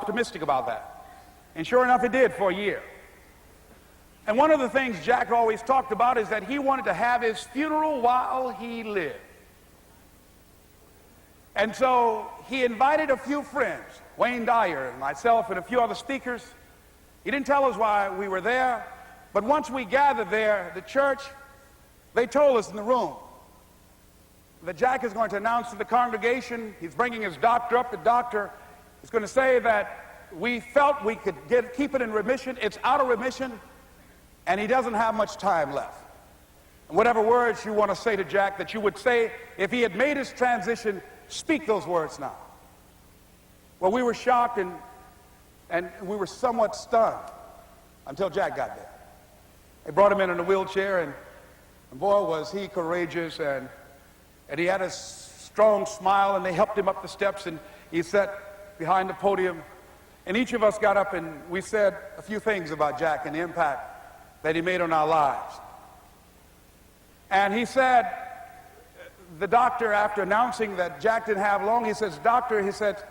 optimistic about that. And sure enough, it did for a year. And one of the things Jack always talked about is that he wanted to have his funeral while he lived. And so he invited a few friends, Wayne Dyer and myself and a few other speakers. He didn't tell us why we were there, but once we gathered there, the church, they told us in the room that Jack is going to announce to the congregation, he's bringing his doctor up. The doctor is going to say that we felt we could keep it in remission. It's out of remission, and he doesn't have much time left. And whatever words you want to say to Jack that you would say if he had made his transition, speak those words now. Well, we were shocked and we were somewhat stunned until Jack got there. They brought him in a wheelchair, and boy, was he courageous, and he had a strong smile, and they helped him up the steps, and he sat behind the podium. And each of us got up and we said a few things about Jack and the impact that he made on our lives. And he said, the doctor, after announcing that Jack didn't have long, he says, "Doctor," he said,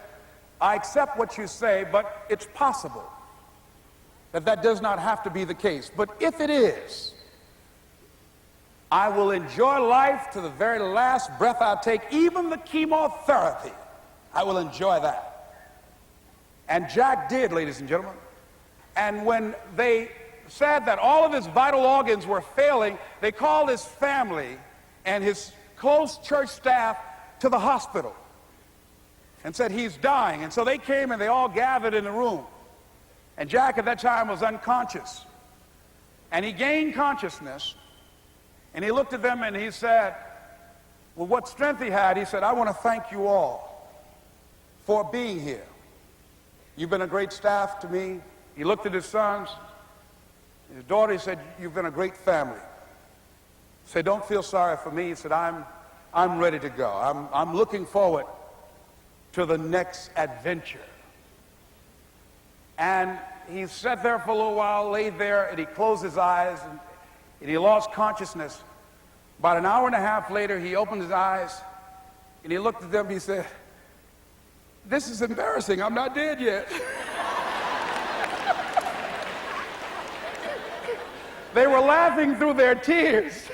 "I accept what you say, but it's possible that does not have to be the case. But if it is, I will enjoy life to the very last breath I take, even the chemotherapy. I will enjoy that." And Jack did, ladies and gentlemen. And when they said that all of his vital organs were failing, they called his family and his close church staff to the hospital and said, "He's dying." And so they came and they all gathered in the room. And Jack at that time was unconscious. And he gained consciousness. And he looked at them and he said, with what strength he had, he said, "I want to thank you all for being here. You've been a great staff to me." He looked at his sons, his daughter. He said, "You've been a great family." He said, "Don't feel sorry for me." He said, I'm ready to go. I'm looking forward to the next adventure." And he sat there for a little while, laid there, and he closed his eyes, and he lost consciousness. About an hour and a half later, he opened his eyes, and he looked at them. He said, "This is embarrassing. I'm not dead yet." They were laughing through their tears.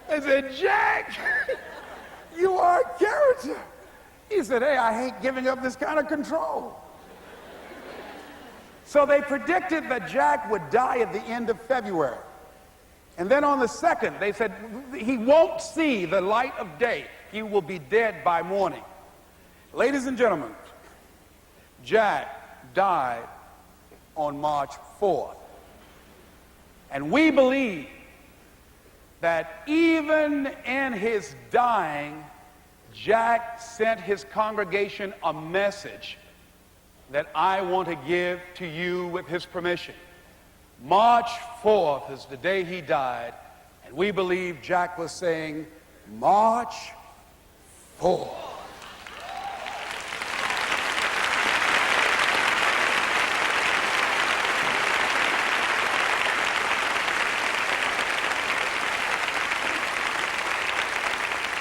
They said, "Jack, you are a character." He said, "Hey, I hate giving up this kind of control." So they predicted that Jack would die at the end of February. And then on the 2nd, they said, he won't see the light of day. He will be dead by morning. Ladies and gentlemen, Jack died on March 4th. And we believe that even in his dying, Jack sent his congregation a message that I want to give to you with his permission. March 4th is the day he died, and we believe Jack was saying, "March 4th."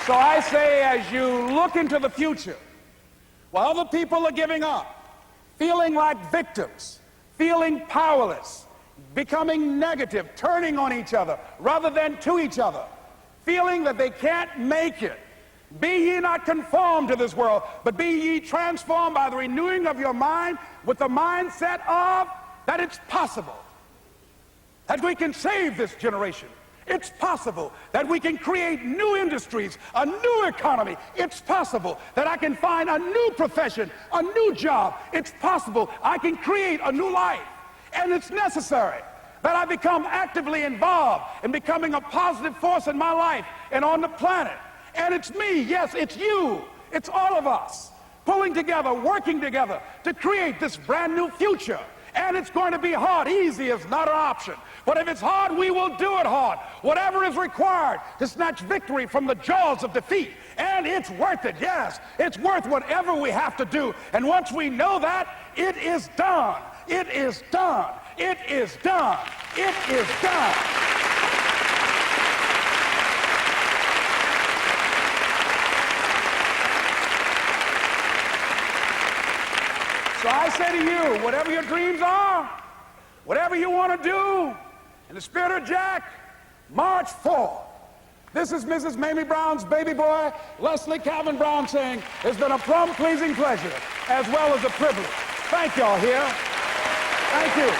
So I say, as you look into the future, while other people are giving up, feeling like victims, feeling powerless, becoming negative, turning on each other rather than to each other, feeling that they can't make it, be ye not conformed to this world, but be ye transformed by the renewing of your mind with the mindset of that it's possible that we can save this generation. It's possible that we can create new industries, a new economy. It's possible that I can find a new profession, a new job. It's possible I can create a new life. And it's necessary that I become actively involved in becoming a positive force in my life and on the planet. And it's me, yes, it's you, it's all of us, pulling together, working together to create this brand new future. And it's going to be hard. Easy is not an option. But if it's hard, we will do it hard. Whatever is required to snatch victory from the jaws of defeat. And it's worth it, yes. It's worth whatever we have to do. And once we know that, it is done. It is done. It is done. It is done. So I say to you, whatever your dreams are, whatever you want to do, in the spirit of Jack, march forth. This is Mrs. Mamie Brown's baby boy, Leslie Calvin Brown, saying, it's been a plumb pleasing pleasure as well as a privilege. Thank y'all here. Thank you.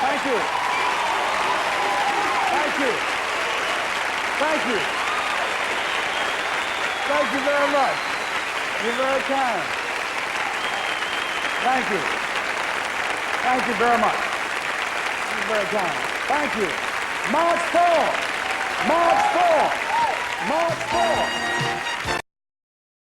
Thank you. Thank you. Thank you. Thank you very much. You're very kind. Thank you. Thank you very much. You're very kind. Thank you. March forward. March forward. March forward.